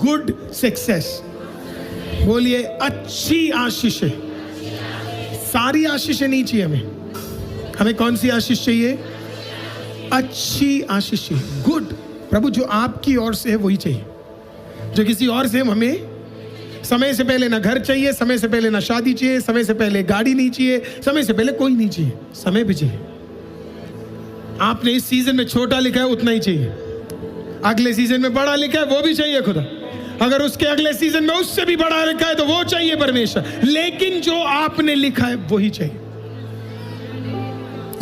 Good success. बोलिए अच्छी आशीषें। सारी आशीषें नहीं चाहिए हमें कौन सी आशीष चाहिए? अच्छी आशीषें, गुड। प्रभु जो आपकी ओर से है वही चाहिए, जो किसी और से हमें समय से पहले ना घर चाहिए, समय से पहले ना शादी चाहिए, समय से पहले गाड़ी नहीं चाहिए, समय से पहले कोई नहीं चाहिए, समय भी चाहिए। आपने इस सीजन में छोटा लिखा है उतना ही चाहिए, अगले सीजन में बड़ा लिखा है वो भी चाहिए खुदा, अगर उसके अगले सीजन में उससे भी बड़ा लिखा है तो वो चाहिए परमेश्वर, लेकिन जो आपने लिखा है वही चाहिए।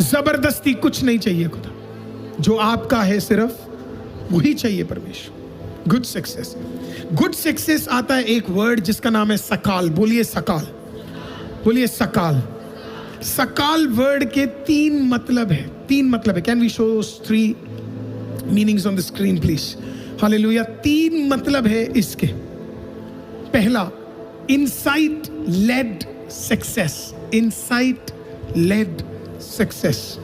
जबरदस्ती कुछ नहीं चाहिए खुदा, जो आपका है सिर्फ वही चाहिए परमेश्वर। Good success. गुड सक्सेस आता है एक वर्ड जिसका नाम है सकाल। बोलिए सकाल, बोलिए सकाल। सकाल वर्ड के तीन मतलब है, तीन मतलब है। Can we show 3 meanings on the screen please? Hallelujah. तीन मतलब है इसके। पहला, insight led success. Insight led success,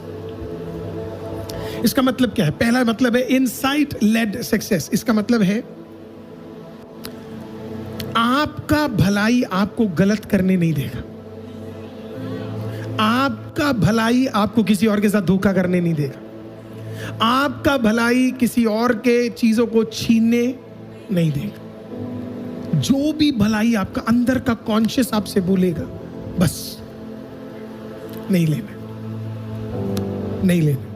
इसका मतलब क्या है? पहला मतलब है इनसाइट लेड सक्सेस। इसका मतलब है आपका भलाई आपको गलत करने नहीं देगा, आपका भलाई आपको किसी और के साथ धोखा करने नहीं देगा, आपका भलाई किसी और के चीजों को छीनने नहीं देगा। जो भी भलाई आपका अंदर का कॉन्शियस आपसे बोलेगा, बस नहीं लेना, नहीं लेना।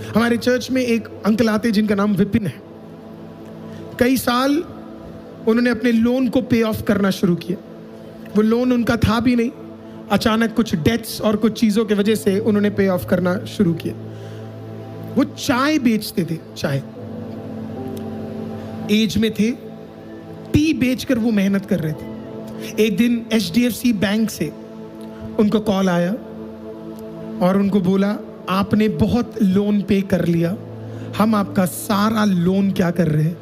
हमारे चर्च में एक अंकल आते जिनका नाम विपिन है। कई साल उन्होंने अपने लोन को पे ऑफ करना शुरू किया। वो लोन उनका था भी नहीं, अचानक कुछ डेट्स और कुछ चीजों की वजह से उन्होंने पे ऑफ करना शुरू किया। वो चाय बेचते थे, चाय एज में थे, टी बेचकर वो मेहनत कर रहे थे। एक दिन HDFC बैंक से उनको कॉल आया और उनको बोला आपने बहुत लोन पे कर लिया, हम आपका सारा लोन क्या कर रहे हैं,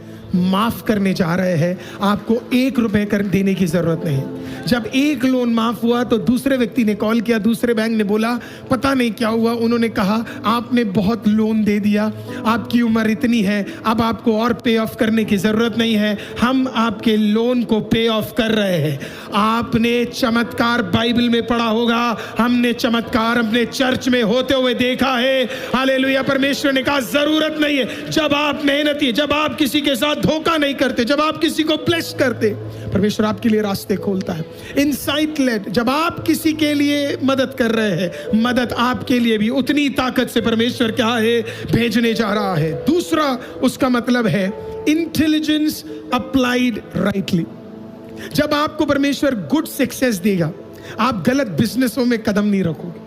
माफ करने जा रहे हैं, आपको 1 रुपए कर देने की जरूरत नहीं। जब एक लोन माफ हुआ तो दूसरे व्यक्ति ने कॉल किया, दूसरे बैंक ने बोला पता नहीं क्या हुआ, उन्होंने कहा आपने बहुत लोन दे दिया, आपकी उम्र इतनी है, अब आपको और पे ऑफ करने की जरूरत नहीं है, हम आपके लोन को पे ऑफ कर रहे हैं। आपने चमत्कार बाइबल में पढ़ा होगा, हमने चमत्कार अपने चर्च में होते हुए देखा है। हालेलुया। परमेश्वर ने कहा जरूरत नहीं है, जब आप मेहनती, जब आप किसी के साथ धोखा नहीं करते, जब आप किसी को ब्लेस करते, परमेश्वर आपके लिए रास्ते खोलता है। इनसाइट लेड, जब आप किसी के लिए मदद कर रहे हैं, मदद आपके लिए भी उतनी ताकत से परमेश्वर क्या है, भेजने जा रहा है। दूसरा उसका मतलब है इंटेलिजेंस अप्लाइड राइटली। जब आपको परमेश्वर गुड सक्सेस देगा, आप गलत बिजनेसों में कदम नहीं रखोगे,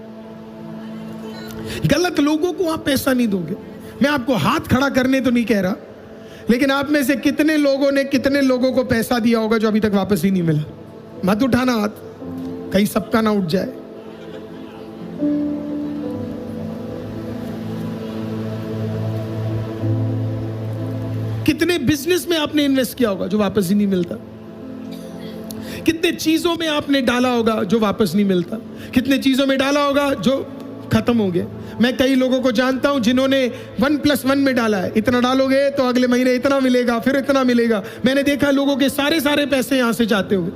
गलत लोगों को आप पैसा नहीं दोगे। मैं आपको हाथ खड़ा करने तो नहीं कह रहा, लेकिन आप में से कितने लोगों ने कितने लोगों को पैसा दिया होगा जो अभी तक वापस ही नहीं मिला? मत उठाना हाथ, कहीं सबका ना उठ जाए। कितने बिजनेस में आपने इन्वेस्ट किया होगा जो वापस ही नहीं मिलता? कितने चीजों में आपने डाला होगा जो वापस नहीं मिलता? कितने चीजों में डाला होगा जो खत्म हो गया? मैं कई लोगों को जानता हूं जिन्होंने 1+1 में डाला है, इतना डालोगे तो अगले महीने इतना मिलेगा, फिर इतना मिलेगा। मैंने देखा लोगों के सारे पैसे यहां से जाते हुए।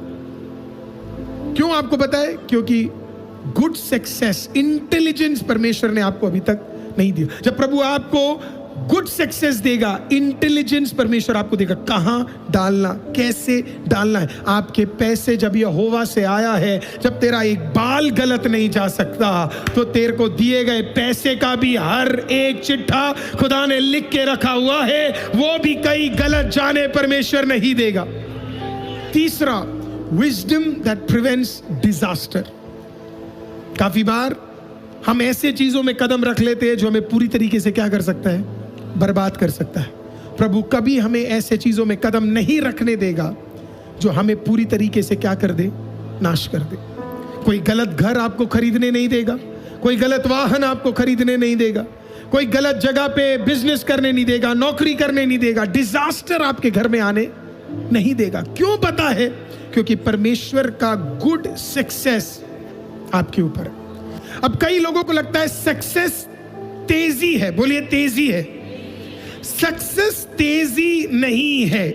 क्यों आपको पता है? क्योंकि गुड सक्सेस, इंटेलिजेंस परमेश्वर ने आपको अभी तक नहीं दिया। जब प्रभु आपको गुड सक्सेस देगा, इंटेलिजेंस परमेश्वर आपको देगा, कहां डालना, कैसे डालना है। आपके पैसे जब यहोवा से आया है, जब तेरा एक बाल गलत नहीं जा सकता, तो तेरे को दिए गए पैसे का भी हर एक चिट्ठा खुदा ने लिख के रखा हुआ है, वो भी कहीं गलत जाने परमेश्वर नहीं देगा। तीसरा, विजडम दैट प्रिवेंट्स डिजास्टर। काफी बार हम ऐसे चीजों में कदम रख लेते हैं जो हमें पूरी तरीके से क्या कर सकता है, बर्बाद कर सकता है। प्रभु कभी हमें ऐसे चीजों में कदम नहीं रखने देगा जो हमें पूरी तरीके से क्या कर दे, नाश कर दे। कोई गलत घर आपको खरीदने नहीं देगा, कोई गलत वाहन आपको खरीदने नहीं देगा, कोई गलत जगह पे बिजनेस करने नहीं देगा, नौकरी करने नहीं देगा, डिजास्टर आपके घर में आने नहीं देगा। क्यों पता है? क्योंकि परमेश्वर का गुड सक्सेस आपके ऊपर है। अब कई लोगों को लगता है सक्सेस तेजी है। बोलिए तेजी है। सक्सेस तेजी नहीं है।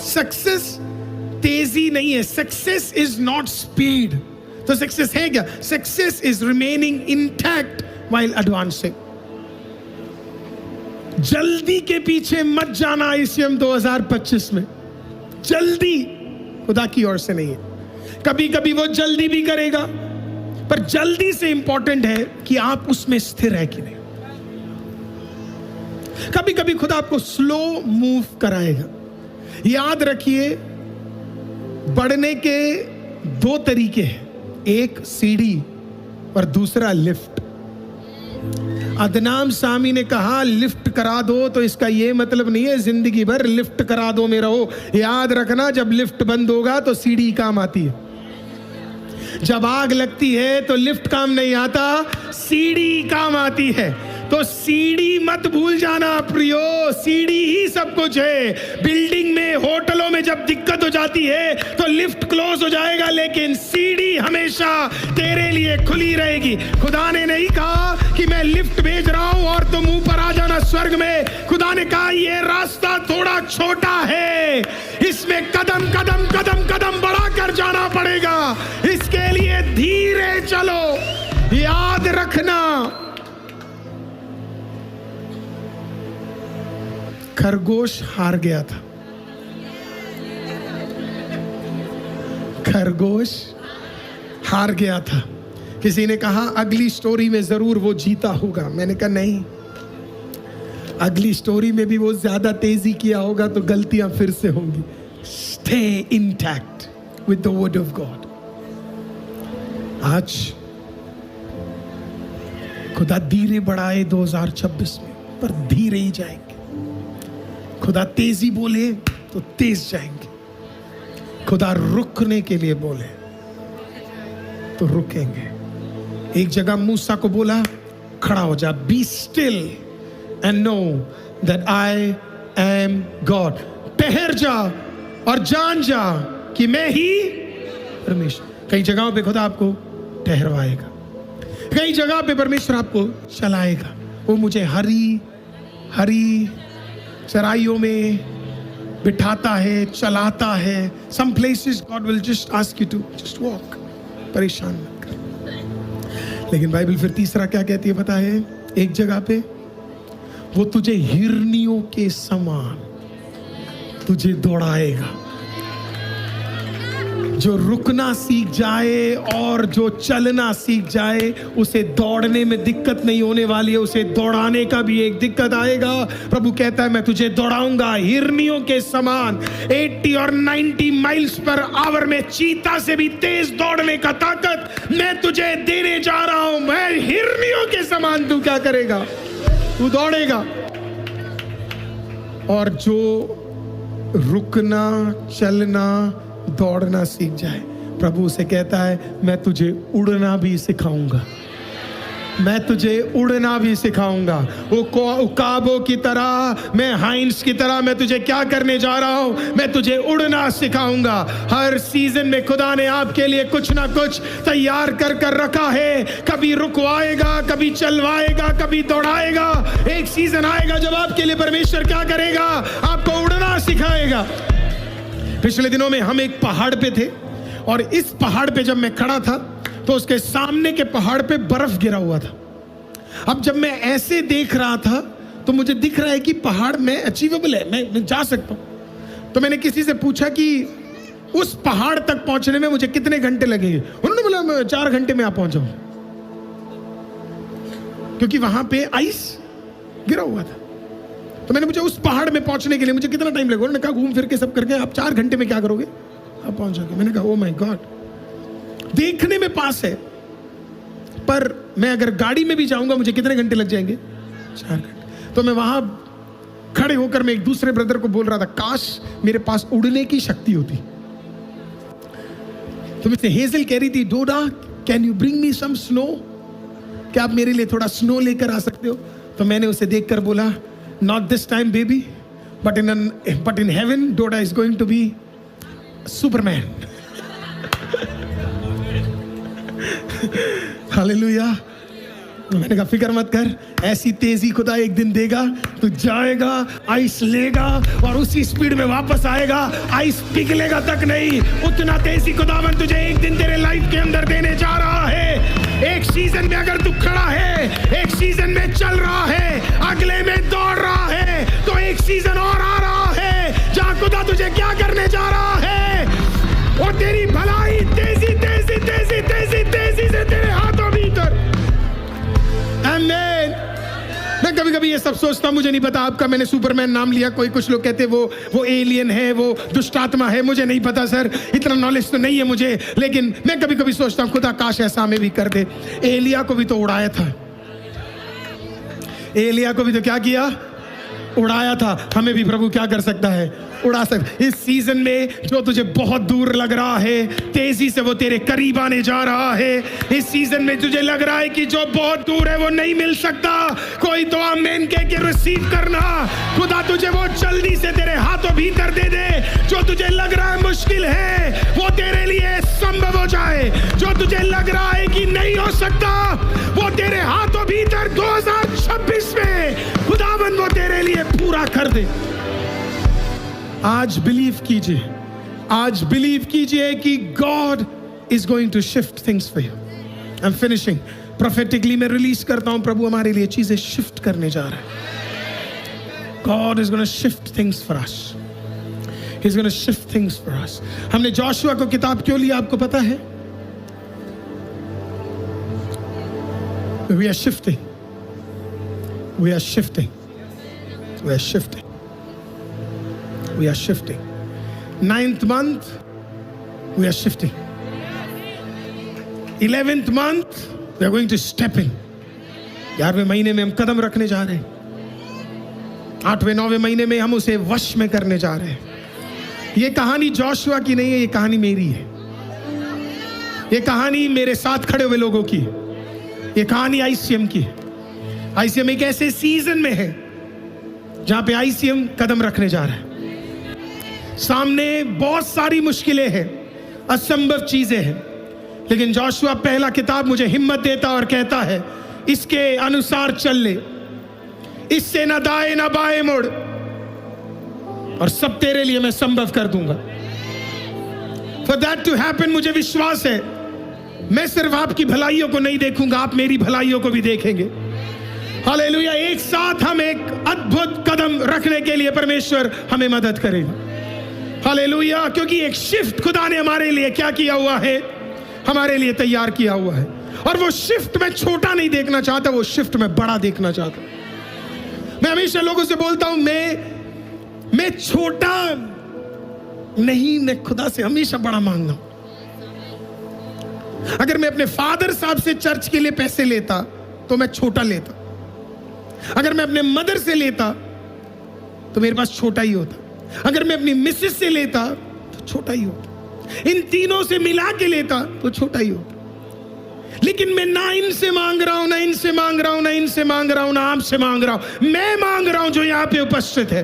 सक्सेस तेजी नहीं है, सक्सेस इज नॉट स्पीड। तो सक्सेस है क्या? Success is remaining intact while advancing. जल्दी के पीछे मत जाना ICM 2025 में। जल्दी खुदा की ओर से नहीं है। कभी कभी वो जल्दी भी करेगा, पर जल्दी से इंपॉर्टेंट है कि आप उसमें स्थिर है कि नहीं। कभी कभी खुदा आपको स्लो मूव कराएगा। याद रखिए, बढ़ने के 2 तरीके हैं, एक सीढ़ी और दूसरा लिफ्ट। अदनाम सामी ने कहा लिफ्ट करा दो, तो इसका यह मतलब नहीं है जिंदगी भर लिफ्ट करा दो में रहो। याद रखना, जब लिफ्ट बंद होगा तो सीढ़ी काम आती है। जब आग लगती है तो लिफ्ट काम नहीं आता, सीढ़ी काम आती है। तो सीढ़ी मत भूल जाना प्रियो, सीढ़ी ही सब कुछ है। बिल्डिंग में, होटलों में जब दिक्कत हो जाती है तो लिफ्ट क्लोज हो जाएगा, लेकिन सीढ़ी हमेशा तेरे लिए खुली रहेगी। खुदा ने नहीं कहा कि मैं लिफ्ट भेज रहा हूं और तुम ऊपर आ जाना स्वर्ग में। खुदा ने कहा ये रास्ता थोड़ा छोटा है, इसमें कदम कदम कदम कदम बढ़ा कर जाना पड़ेगा, इसके लिए धीरे चलो। याद रखना, खरगोश हार गया था। खरगोश हार गया था। किसी ने कहा अगली स्टोरी में जरूर वो जीता होगा। मैंने कहा नहीं, अगली स्टोरी में भी वो ज्यादा तेजी किया होगा तो गलतियां फिर से होंगी। Stay intact with the word of God. आज खुदा धीरे बढ़ाए 2026 में, पर धीरे ही जाएंगे। खुदा तेजी बोले तो तेज जाएंगे, खुदा रुकने के लिए बोले तो रुकेंगे। एक जगह मूसा को बोला खड़ा हो जा, be still and know that I am God. ठहर जा और जान जा कि मैं ही परमेश्वर। कई जगहों पे खुदा आपको ठहरवाएगा, कई जगह पे परमेश्वर आपको चलाएगा। वो मुझे हरी हरी चराइयों में बिठाता है, चलाता है। Some places God will just ask you to just walk, परेशान मत कर। लेकिन बाइबल फिर तीसरा क्या कहती है पता है? एक जगह पे वो तुझे हिरनियों के समान तुझे दौड़ाएगा। जो रुकना सीख जाए और जो चलना सीख जाए, उसे दौड़ने में दिक्कत नहीं होने वाली है, उसे दौड़ाने का भी एक दिक्कत आएगा। प्रभु कहता है मैं तुझे दौड़ाऊंगा हिरनियों के समान। 80 और 90 माइल्स पर आवर में चीता से भी तेज दौड़ने का ताकत मैं तुझे देने जा रहा हूं। मैं हिरनियों के समान, तू क्या करेगा? तू दौड़ेगा। और जो रुकना, चलना, दौड़ना सीख जाए, प्रभु उसे कहता है मैं तुझे उड़ना भी सिखाऊंगा। मैं तुझे उड़ना भी सिखाऊंगा। वो उकाबों की तरह, मैं हाइंस की तरह मैं तुझे क्या करने जा रहा हूं? मैं तुझे उड़ना सिखाऊंगा। हर सीजन में खुदा ने आपके लिए कुछ ना कुछ तैयार कर कर रखा है। कभी रुकवाएगा, कभी चलवाएगा, कभी दौड़ाएगा। एक सीजन आएगा जब आपके लिए परमेश्वर क्या करेगा? आपको उड़ना सिखाएगा। पिछले दिनों में हम एक पहाड़ पे थे और इस पहाड़ पे जब मैं खड़ा था तो उसके सामने के पहाड़ पे बर्फ गिरा हुआ था। अब जब मैं ऐसे देख रहा था तो मुझे दिख रहा है कि पहाड़ में अचीवेबल है, मैं जा सकता हूं। तो मैंने किसी से पूछा कि उस पहाड़ तक पहुंचने में मुझे कितने घंटे लगेंगे? उन्होंने बोला मैं 4 घंटे में आ पहुंचा, क्योंकि वहां पे आइस गिरा हुआ था। तो मैंने पूछा उस पहाड़ में पहुंचने के लिए मुझे कितना टाइम लगेगा? उन्होंने कहा घूम फिर के सब करके आप 4 घंटे में क्या करोगे? आप पहुंच जाओगे। मैंने कहा ओ माय गॉड, देखने में पास है, पर मैं अगर गाड़ी में भी जाऊंगा मुझे कितने घंटे लग जाएंगे? 4 घंटे। तो मैं वहां खड़े होकर मैं एक दूसरे ब्रदर को बोल रहा था, काश मेरे पास उड़ने की शक्ति होती। तो मुझसे हेजल कह रही थी, Doda can you bring me some snow? क्या आप मेरे लिए थोड़ा स्नो लेकर आ सकते हो? तो मैंने उसे देखकर बोला, not this time baby, but in heaven Doda is going to be superman. Hallelujah. मैंने कहा फिक्र मत कर, ऐसी तेजी खुदा एक दिन देगा, तू जाएगा, आइस लेगा और उसी स्पीड में वापस आएगा, आइस पिघलेगा तक नहीं, उतना तेजी खुदावन तुझे एक दिन तेरे लाइफ के अंदर देने जा रहा है। एक सीजन में अगर तू खड़ा है, एक सीजन में चल रहा है, अगले में दौड़ रहा है, तो एक सीजन और आ रहा है जहां खुदा तुझे क्या करने जा रहा है, और तेरी भलाई तेजी तेजी तेजी तेजी तेजी से तेरे हाथों भीतर। आमीन। मैं कभी कभी ये सब सोचता हूं, मुझे नहीं पता आपका, मैंने सुपरमैन नाम लिया, कोई कुछ लोग कहते वो एलियन है, वो दुष्ट आत्मा है, मुझे नहीं पता सर, इतना नॉलेज तो नहीं है मुझे, लेकिन मैं कभी कभी सोचता हूं खुदा काश ऐसा हमें भी कर दे। एलिया को भी तो उड़ाया था, एलिया को भी तो क्या किया, उड़ाया था, हमें भी प्रभु क्या कर सकता है, उड़ा सकता। इस सीजन में जो तुझे बहुत दूर लग रहा है, तेजी से वो तेरे करीब आने जा रहा है। इस सीजन में तुझे लग रहा है कि जो बहुत दूर है वो नहीं मिल सकता, कोई तो आमीन कह के रिसीव करना, खुदा तुझे वो जल्दी से तेरे हाथों भीतर दे दे। जो तुझे लग रहा है मुश्किल है, वो तेरे लिए संभव हो जाए। जो तुझे लग रहा है कि नहीं हो सकता, वो तेरे हाथों भीतर 2026 में खुदावन वो तेरे लिए पूरा कर दे। आज बिलीव कीजिए, आज बिलीव कीजिए कि God is going to shift things for you. I am finishing. Prophetically मैं रिलीज करता हूं, प्रभु हमारे लिए चीजें शिफ्ट करने जा रहा है। God is gonna shift things for us, he is gonna shift things for us. हमने जोशुआ को किताब क्यों लिया आपको पता है? We are shifting, we are shifting, we are shifting, we are shifting. 9th month we are shifting. 11th month we are going to step in. 11वें महीने में हम कदम रखने जा रहे हैं। 8वें 9वें महीने में हम उसे वश में करने जा रहे हैं। ये कहानी जोशुआ की नहीं है, ये कहानी मेरी है। ये कहानी मेरे साथ खड़े हुए लोगों की है। ये कहानी आईसीएम की है। आईसीएम एक ऐसे सीजन में है जहां पे आईसीएम कदम रखने जा रहा है। सामने बहुत सारी मुश्किलें हैं, असंभव चीजें हैं, लेकिन जोशुआ पहला किताब मुझे हिम्मत देता और कहता है इसके अनुसार चल ले, इससे ना दाएं ना बाएं मुड़, और सब तेरे लिए मैं संभव कर दूंगा। फॉर दैट टू हैपन मुझे विश्वास है, मैं सिर्फ आपकी भलाइयों को नहीं देखूंगा, आप मेरी भलाइयों को भी देखेंगे। हालेलुया। एक साथ हम एक अद्भुत कदम रखने के लिए परमेश्वर हमें मदद करेगा। हालेलुया। क्योंकि एक शिफ्ट खुदा ने हमारे लिए क्या किया हुआ है, हमारे लिए तैयार किया हुआ है। और वो शिफ्ट मैं छोटा नहीं देखना चाहता, वो शिफ्ट मैं बड़ा देखना चाहता। मैं हमेशा लोगों से बोलता हूं मैं छोटा नहीं, मैं खुदा से हमेशा बड़ा मांगना। अगर मैं अपने फादर साहब से चर्च के लिए पैसे लेता तो मैं छोटा लेता, अगर मैं अपने मदर से लेता तो मेरे पास छोटा ही होता, अगर मैं अपनी मिसेस से लेता तो छोटा ही होता, इन तीनों से मिला के लेता तो छोटा ही होता। लेकिन मैं ना इनसे मांग रहा हूं, ना इनसे मांग रहा हूं, ना इनसे मांग रहा हूं, ना आपसे मांग रहा हूं। मैं मांग रहा हूं जो यहां पे उपस्थित है।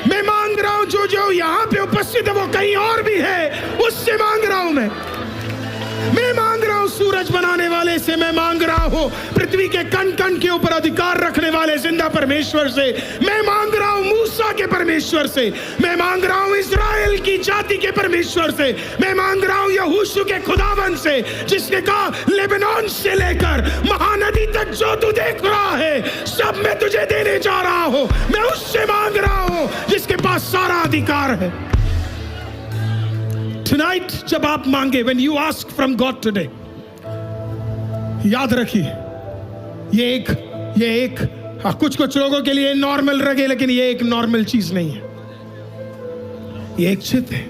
मैं मांग रहा हूं जो यहां पे उपस्थित है वो कहीं और भी है, उससे मांग रहा हूं। मैं मांग रहा हूं सूरज बनाने वाले से, मैं मांग रहा हूं पृथ्वी के कण कण के ऊपर अधिकार रखने वाले जिंदा परमेश्वर से, मैं मांग रहा हूं मूसा के परमेश्वर से, मैं मांग रहा हूं इस्राएल की जाति के परमेश्वर से, मैं मांग रहा हूं यहोशू के खुदावन से, जिसने कहा लेबनान से लेकर महानदी तक जो तू देख रहा है सब मैं तुझे देने जा रहा हूं। मैं उससे मांग रहा हूं जिसके पास सारा अधिकार है। Tonight, जब आप मांगे, when you ask from God today, याद रखिए ये एक कुछ लोगों के लिए नॉर्मल लगे, लेकिन ये एक नॉर्मल चीज नहीं है। ये एक चित है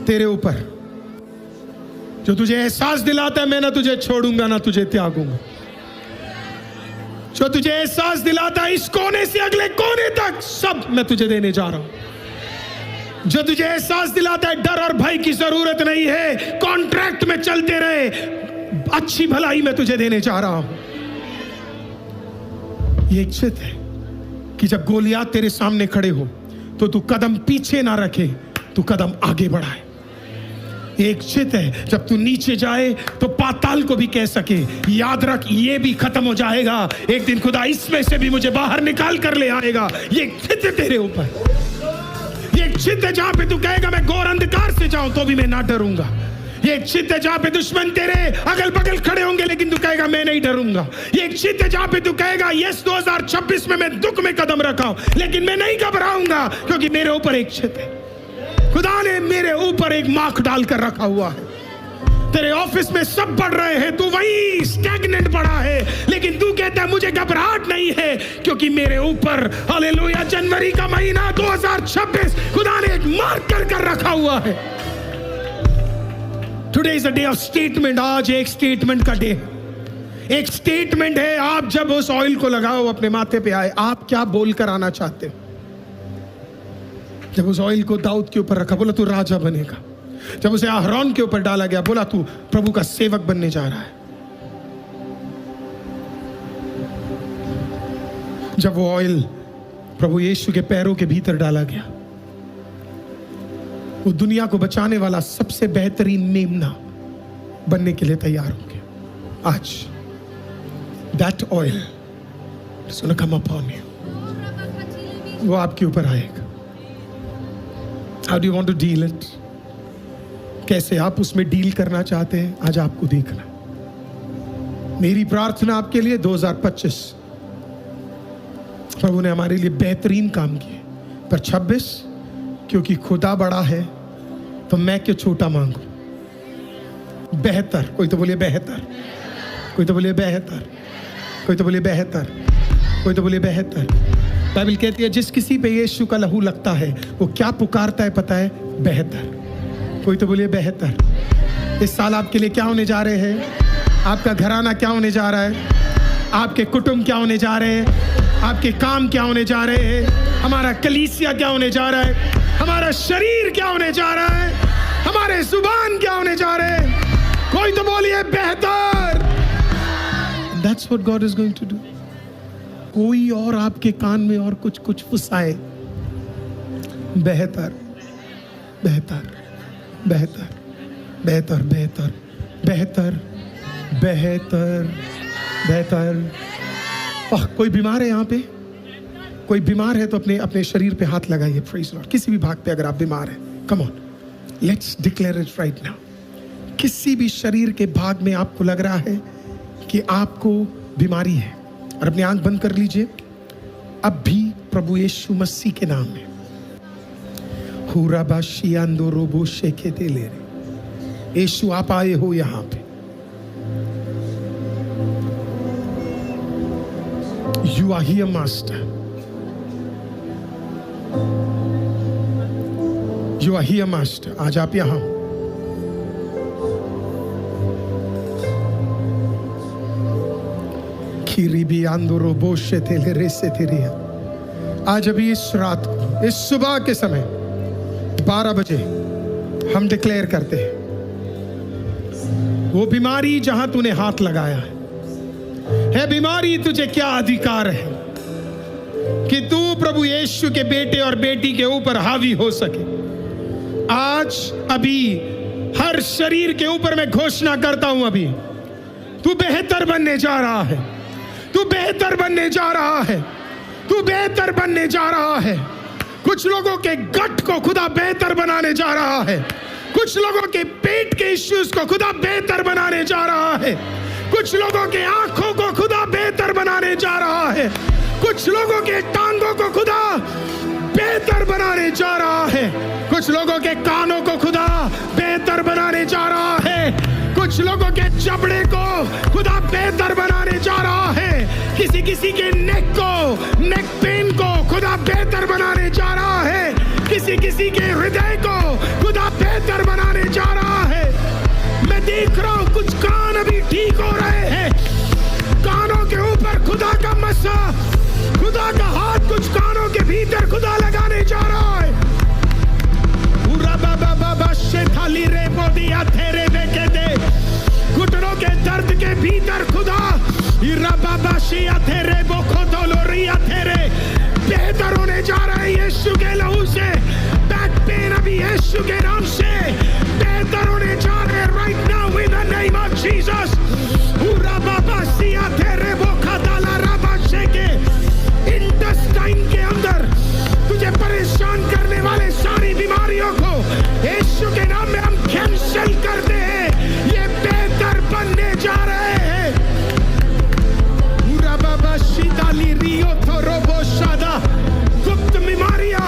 तेरे ऊपर जो तुझे एहसास दिलाता है मैं ना तुझे छोड़ूंगा ना तुझे त्यागूंगा। जो तुझे एहसास दिलाता है इस कोने से अगले कोने तक सब मैं तुझे देने जा रहा हूं। जो तुझे एहसास दिलाता है डर और भय की जरूरत नहीं है, कॉन्ट्रैक्ट में चलते रहे, अच्छी भलाई मैं तुझे देने जा रहा हूं। ये इच्छित है कि जब गोलियात तेरे सामने खड़े हो तो तू कदम पीछे ना रखे, तू कदम आगे बढ़ाए। एक चित है जब तू नीचे जाए तो पाताल को भी कह सके याद रख ये भी खत्म हो जाएगा, एक दिन खुदा इसमें से भी मुझे बाहर निकाल कर ले आएगा। ये चित है तेरे ऊपर, ये चित है जहां पे तू कहेगा मैं घोर अंधकार से जाऊं तो भी मैं ना डरूंगा। ये एक चित है जहां पे दुश्मन तेरे अगल बगल खड़े होंगे लेकिन तू कहेगा मैं नहीं डरूंगा। ये एक चित है जहां पे तू कहेगा यस 2026 में मैं दुख में कदम रखा हूं लेकिन मैं नहीं घबराऊंगा, क्योंकि मेरे ऊपर एक चित है। खुदा ने मेरे ऊपर एक मार्क डालकर रखा हुआ है। तेरे ऑफिस में सब बढ़ रहे हैं, तू वही स्टैग्नेंट पड़ा है, लेकिन तू कहता है मुझे घबराहट नहीं है क्योंकि मेरे ऊपर हालेलुया जनवरी का महीना 2026 खुदा ने एक मार्क कर रखा हुआ है। Today is a day of statement. आज एक स्टेटमेंट का डे है। एक स्टेटमेंट है। आप जब उस ऑयल को लगाओ अपने माथे पे आए, आप क्या बोलकर आना चाहते हो? जब उस ऑयल को दाऊद के ऊपर रखा, बोला तू राजा बनेगा। जब उसे आहरोन के ऊपर डाला गया, बोला तू प्रभु का सेवक बनने जा रहा है। जब वो ऑयल प्रभु यीशु के पैरों के भीतर डाला गया, वो दुनिया को बचाने वाला सबसे बेहतरीन मेमना बनने के लिए तैयार हो गया। आज that oil is gonna come upon you. वो आपके ऊपर आएगा। How do you want to deal it? कैसे आप उसमें डील करना चाहते हैं, आज आपको देखना। मेरी प्रार्थना आपके लिए 2025 प्रभु ने हमारे लिए बेहतरीन काम किए, पर 26 क्योंकि खुदा बड़ा है तो मैं क्यों छोटा मांगू? बेहतर। कोई तो बोलिए बेहतर, कोई तो बोलिए बेहतर, कोई तो बोलिए बेहतर, कोई तो बोलिए बेहतर। बाइबल कहती है जिस किसी पे यीशु का लहू लगता है वो क्या पुकारता है पता है? बेहतर। कोई तो बोलिए बेहतर। इस साल आपके लिए क्या होने जा रहे हैं? आपका घराना क्या होने जा रहा है? आपके कुटुंब क्या होने जा रहे हैं? आपके काम क्या होने जा रहे हैं? हमारा कलीसिया क्या होने जा रहा है? हमारा शरीर क्या होने जा रहा है? हमारे जुबान क्या होने जा रहे हैं? कोई तो बोलिए बेहतर। That's what God is going to do. कोई और आपके कान में और कुछ फुसाए, बेहतर बेहतर बेहतर बेहतर बेहतर बेहतर बेहतर बेहतर। कोई बीमार है यहाँ पे? कोई बीमार है तो अपने अपने शरीर पे हाथ लगाइए। Praise Lord. किसी भी भाग पे अगर आप बीमार हैं, come on, let's declare it right now. किसी भी शरीर के भाग में आपको लग रहा है कि आपको बीमारी है, और अपनी आंख बंद कर लीजिए। अब भी प्रभु यीशु मसीह के नाम में यीशु आप आए हो यहाँ पे। You are here, Master. You are here, Master. आज आप यहाँ हो। खीरीबी आंदोरो बोशे तेले रेसे तेरिया। आज अभी इस रात को, इस सुबह के समय 12 बजे हम डिक्लेयर करते हैं वो बीमारी जहां तूने हाथ लगाया है बीमारी, तुझे क्या अधिकार है कि तू प्रभु यीशु के बेटे और बेटी के ऊपर हावी हो सके? आज अभी हर शरीर के ऊपर मैं घोषणा करता हूं, अभी तू बेहतर बनने जा रहा है, तू बेहतर बनने जा रहा है, तू बेहतर बनने जा रहा है। कुछ लोगों के गट को खुदा बेहतर बनाने जा रहा है। कुछ लोगों के पेट के इश्यूज को खुदा बेहतर बनाने जा रहा है। कुछ लोगों के आंखों को खुदा बेहतर बनाने जा रहा है। कुछ लोगों के टांगों को खुदा बेहतर बनाने जा रहा है। कुछ लोगों के कानों को खुदा बेहतर बनाने जा रहा है। कुछ लोगों के जबड़े को खुदा बेहतर बनाने जा रहा है। किसी किसी के नेक पेन को खुदा बेहतर बनाने जा रहा है। किसी किसी के हृदय को खुदा बेहतर बनाने जा रहा है। मैं देख रहा हूं कुछ कान अभी ठीक हो रहे हैं। कानों के ऊपर खुदा का मसा, खुदा का हाथ कुछ कानों के भीतर खुदा लगाने जा रहा है। घुटनों के दर्द के भीतर खुदा बेहतर होने जा रहा है यीशु के लहू से। बैक पेन अभी यीशु के नाम से बेहतर होने जीसस। पूरा बाबा सिया तेरे बोखा दाला राबा शेके, इंटेस्टाइन के अंदर तुझे परेशान करने वाले सारी बीमारियों को यीशु के नाम में हम कैंसिल करते हैं। ये बेहतर बनने जा रहे हैं। पूरा बाबा शीताली रियो थोरोबो शादा, गुप्त बीमारियां,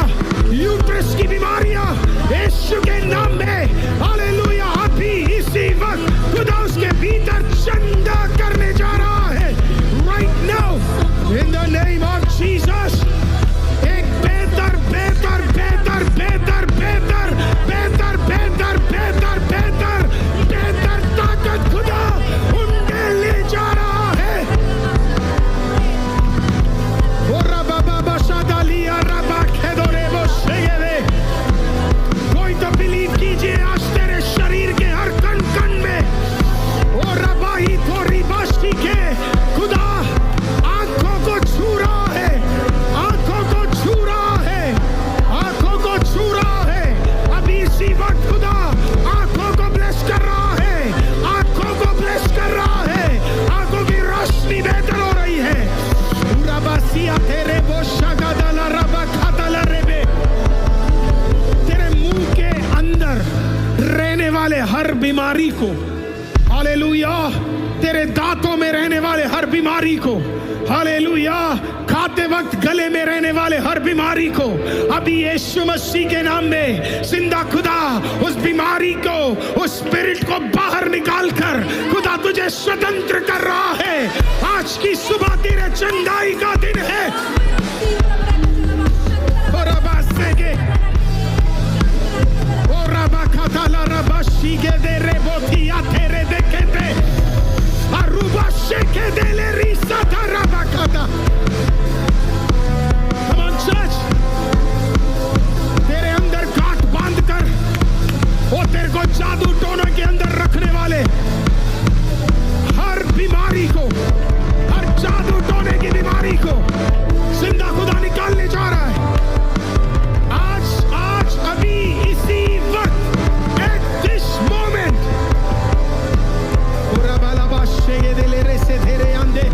यूट्रस की बीमारियां यीशु के नाम में हालेलुया अभी इसी वक्त खुदा उसके भीतर चंदा करने जा रहा है। Right now in the name of Jesus. एक बेहतर बेहतर बेहतर बेहतर बेहतर बेहतर बेहतर बेहतर बेहतर बेहतर ताकत खुदा उनके ले जा रहा है। और बाबा बशादालिया रबा खेदोरे वो शेगे। कोई तो बिलीव कीजिए आज तेरे शरीर के हर कण कण में और रबाही थोड़ी बाशी के खुदा आंखों को छू रहा है, आंखों को छू रहा है, आंखों को छू रहा है। अभी इसी वक्त खुदा आंखों को ब्लेस कर रहा है, आंखों को ब्लेस कर रहा है। आंखों की रोशनी बेहतर हो रही है। रबासिया तेरे बोशा गदला रबा खातला रेबे। तेरे मुंह के अंदर रहने वाले हर बीमारी को हालेलुया, तेरे दांतों में रहने वाले हर बीमारी को हालेलुया, खाते वक्त गले में रहने वाले हर बीमारी को अभी यीशु मसीह के नाम में जिंदा खुदा उस बीमारी को, उस स्पिरिट को बाहर निकाल कर खुदा तुझे स्वतंत्र कर रहा है। आज की सुबह तेरे चंगाई का दिन है। और अबासे के और रबा खाताला रबा शीगे दे रे बोथिया तेरे देखे थे अरुबा शेके दे ले रिसा था रबा खाता। Come on church, तेरे अंदर गांठ बांध कर और तेरे को जादू टोना के अंदर रखने वाले हर बीमारी को, हर जादू टोने की बीमारी को जिंदा खुदा निकालने जा रहा है। आज आज अभी इसी वक्त at this moment पूरा बालाबा शेगे दे ले रे से तेरे अंदे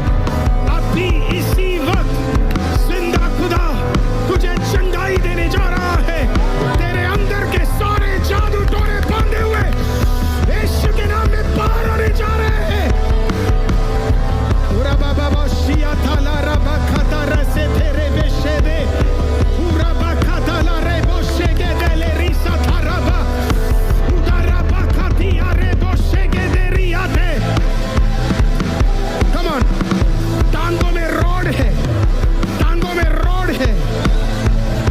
अभी इसी वक्त जिंदा खुदा तुझे चंगाई देने जा रहा है। तेरे अंदर के सारे जादू टोने बांधे हुए यीशु के नाम में बाहर आने जा रहे हैं। पूरा बाबा बाशिया थाला रबा खाता रसे तेरे बेशे दे पूरा बाखा ला रे बोशे के दे ले रिसा था रबा पूरा रबा खातिया रे बोशे के दे रिया दे। Come on, टांगों में रॉड है, टांगों में रॉड है,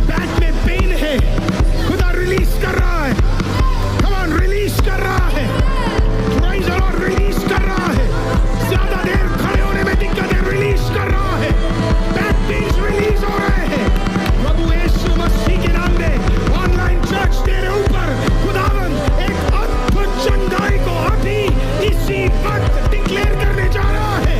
बैक में पेन है, खुदा रिलीज कर रहा है। Come on, रिलीज कर रहा है। Praise the Lord, रिलीज कर रहा है। ज्यादा देर खड़े होने में दिक्कत है, रिलीज कर रहा है। बैक पेन रिलीज हो रहे हैं। प्रभु यीशु मसीह के नाम में ऑनलाइन चर्च तेरे ऊपर खुदावन एक अद्भुत चंगाई को अभी इसी वक्त डिक्लेयर करने जा रहा है।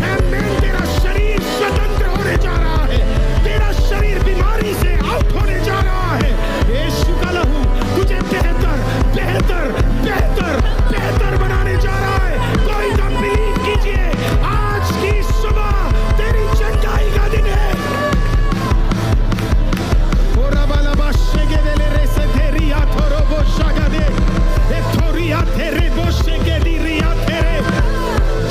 आमेन। तेरा शरीर स्वतंत्र होने जा रहा है, तेरा शरीर बीमारी से आउट होने जा रहा है। यीशु का लहू तुझे बेहतर बेहतर बेहतर बेहतर बनाने जा रहा है। कोई दम बिलीव कीजिए, आज की सुबह तेरी चंगाई का दिन है। ओरा बाला बाशे के दे ले रे से तेरी आथोरो बोशा का दे ए थोरिया तेरे बोशे के दी रिया तेरे।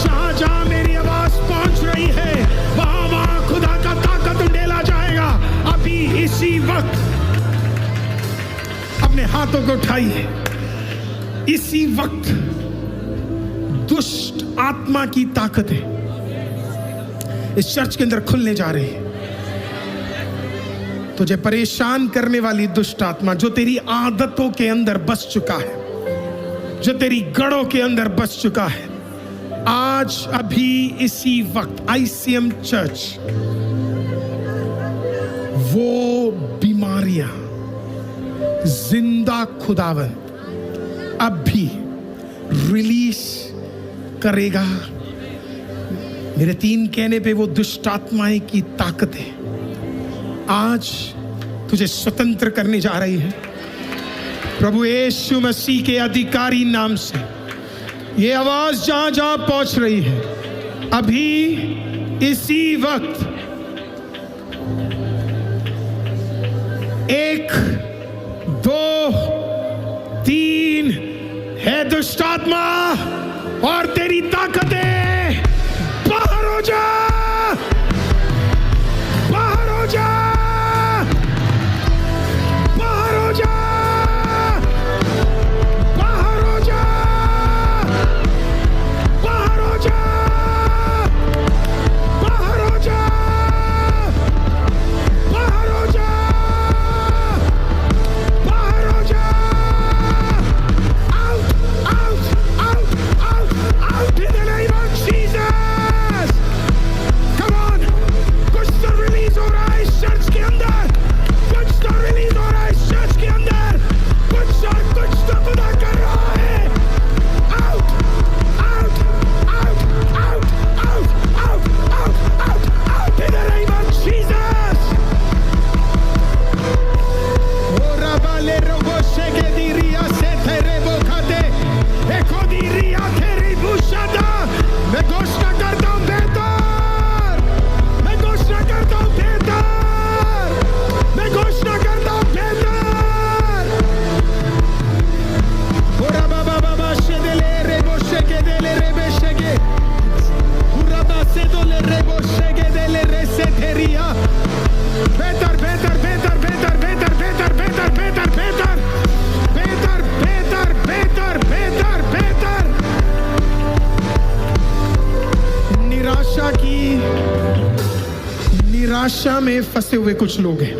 जहां जहां मेरी आवाज पहुंच रही है वहां वहां खुदा का ताकत उंडेला जाएगा। अभी इसी वक्त अपने हाथों को उठाइए। इसी वक्त दुष्ट आत्मा की ताकतें इस चर्च के अंदर खुलने जा रही है। तुझे परेशान करने वाली दुष्ट आत्मा जो तेरी आदतों के अंदर बस चुका है, जो तेरी गढ़ों के अंदर बस चुका है, आज अभी इसी वक्त ICM चर्च वो बीमारियां जिंदा खुदावन अभी रिलीज करेगा। मेरे 3 कहने पे वो दुष्ट आत्माएं की ताकतें आज तुझे स्वतंत्र करने जा रही है। प्रभु यीशु मसीह के अधिकारी नाम से ये आवाज जहां जहां पहुंच रही है, अभी इसी वक्त 1 2 3 है दुष्ट आत्मा और तेरी ताकतें बाहर हो जा, बाहर हो जा, बाहर हो जा, बाहर हो जा, बाहर हो जा, बाहर हो जा, बाहर हो जा, बाहर हो जा, out, out, out, out, out in the name of Jesus. Come on, कुछ तो रिलीज हो रहा है इस चर्च के अंदर, कुछ तो रिलीज हो रहा है इस चर्च के अंदर, कुछ तो खुदा कर रहा है। Out, out, out, out, out, out, out, out, out in the name of Jesus. Oh, Rabale robo shege diria se tere bokate, eko diria tere bushada. मैं घोषणा करता हूँ बेहतर, मैं घोषणा करता हूँ बेहतर, मैं घोषणा करता हूँ बेहतर। ओरा बाबा बाबा शेदेले रेबो शेगे देले रेबे शेगे, ओरा बासे दोले रेबो शेगे देले रेसे तेरिया। बेहतर बेहतर बेहतर बेहतर बेहतर बेहतर बेहतर बेहतर बेहतर बेहतर बेहतर बेहतर बेहतर बेहतर। निराशा में फंसे हुए कुछ लोग हैं,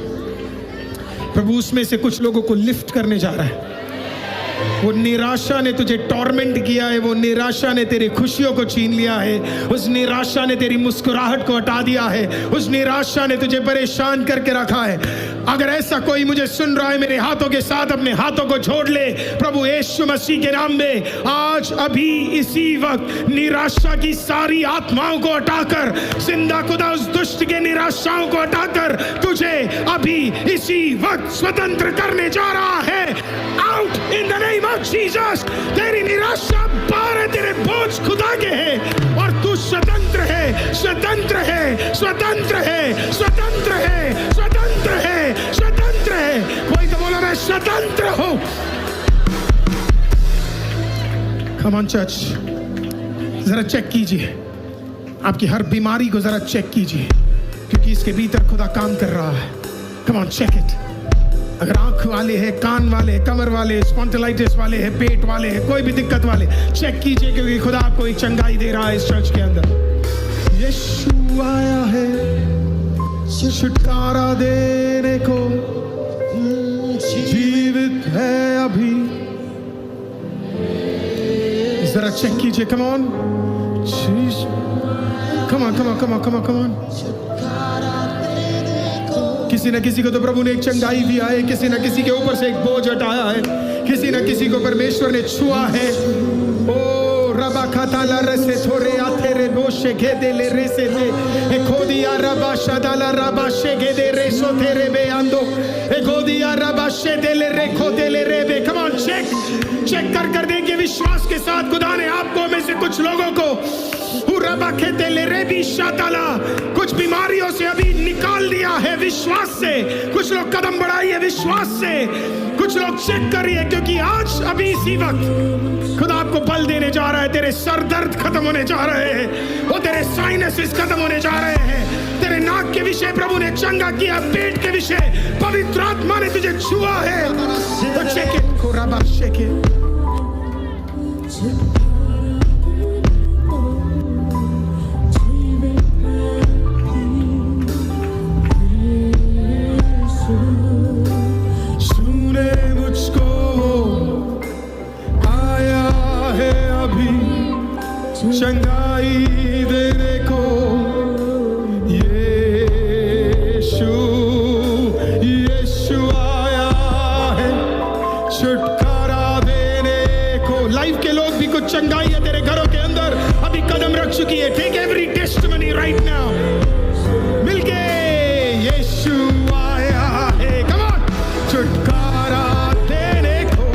प्रभु उसमें से कुछ लोगों को लिफ्ट करने जा रहा है। वो निराशा ने तुझे टॉर्मेंट किया है, वो निराशा ने तेरी खुशियों को छीन लिया है, उस निराशा ने तेरी मुस्कुराहट को हटा दिया है, उस निराशा ने तुझे परेशान करके रखा है। अगर ऐसा कोई मुझे सुन रहा है, मेरे हाथों के साथ अपने हाथों को जोड़ ले प्रभु यीशु मसीह के नाम में। आज अभी इसी वक्त निराशा की सारी आत्माओं को हटाकर, जिंदा खुदा उस दुष्ट के निराशाओं को हटाकर तुझे अभी इसी वक्त स्वतंत्र करने जा रहा है। Out in the name of Jesus. तेरी निराशा बाहर है, तेरे बोझ खुदा के हैं और तू स्वतंत्र है, स्वतंत्र है, स्वतंत्र है, स्वतंत्र है, स्वतंत्र है, स्वतंत्र है। कोई तो बोला मैं स्वतंत्र हूं। कम ऑन चर्च, जरा चेक कीजिए, आपकी हर बीमारी को जरा चेक कीजिए, क्योंकि इसके भीतर खुदा काम कर रहा है। Come on check it. अगर आंख वाले हैं, कान वाले हैं, कमर वाले हैं, स्पॉन्डिलाइटिस वाले हैं, पेट वाले हैं, कोई भी दिक्कत वाले, चेक कीजिए, क्योंकि खुदा आपको एक चंगाई दे रहा है इस चर्च के अंदर। यीशु आया है छुटकारा देने को, जीवित है अभी। जरा चेक कीजिए। कम on, come on, come on, come on, come on, come on. किसी न किसी को तो प्रभु ने एक चंगाई दिया है, किसी न किसी के ऊपर से एक बोझ हटाया है, किसी न किसी को परमेश्वर ने छुआ है। ओ रबा खताला रसे थोरे आथे रे बोशे घेदे ले रेसे ले ए खोदिया रबा शदाला रबा शे घेदे रेसो तेरे बे आंदो ए खोदिया रबा शे दे ले रे खोदे ले रे बे। कम ऑन, चेक कर देखिए विश्वास के साथ खुदा ने आपको में से कुछ लोगों को कुछ बीमारियों से अभी निकाल दिया है विश्वास से। कुछ लोग कदम बढ़ाइए विश्वास से, कुछ लोग चेक करिए, क्योंकि आज अभी इसी वक्त खुदा आपको बल देने जा रहा है। तेरे सर दर्द खत्म होने जा रहे हैं, वो तेरे साइनसेस खत्म होने जा रहे हैं, तेरे नाक के विषय प्रभु ने चंगा किया, पेट के विषय पवित्र आत्मा ने तुझे छुआ है। तो चेक इट, खुराबा चेक इट। चंगाई देने को यीशु आया है, छुटकारा देने को। लाइफ के लोग भी कुछ चंगाई है तेरे घरों के अंदर अभी कदम रख चुकी है। Take every testimony right now, मिलके यीशु आया है। कम ऑन, छुटकारा देने को।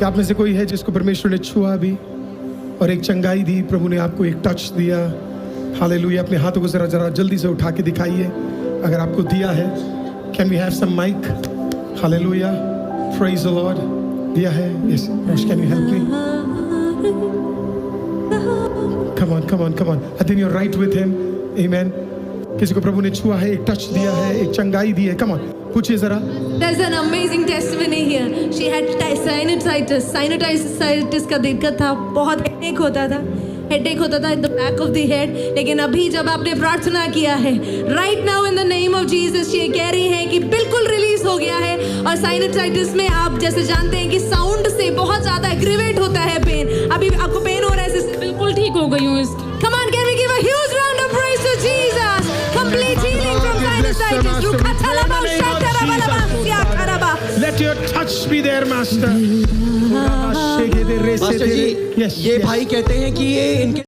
क्या आप में से कोई है जिसको परमेश्वर ने छुआ भी और एक चंगाई दी, प्रभु ने आपको एक टच दिया? हालेलुया। अपने हाथों को जरा जरा जल्दी से उठा के दिखाइए अगर आपको दिया है। Can we have some mic? Hallelujah, praise the Lord. दिया है? Yes, can you help me? Come on, come on, come on. I think you are right with him. Amen. किसी को प्रभु ने छुआ है, एक टच दिया है, एक चंगाई दी है। कम ऑन, पूछिए जरा। There's an amazing testimony here. She had sinusitis. Sinusitis का दिक्कत था, बहुत हेडेक होता था in the back of the head. लेकिन अभी जब आपने प्रार्थना किया है, right now in the name of Jesus, ये कह रही है कि बिल्कुल रिलीज हो गया है। और साइनसाइटिस में आप जैसे जानते हैं कि साउंड से बहुत ज्यादा एग्रीवेट होता है पेन। अभी आपको पेन हो रहा है, बिल्कुल ठीक हो गई हूँ। Come on, can we give a huge round of praise to Jesus? Complete healing from sinusitis. Let your touch be there, Master. Master ji, Yes, ये yes. भाई कहते हैं कि ये इनके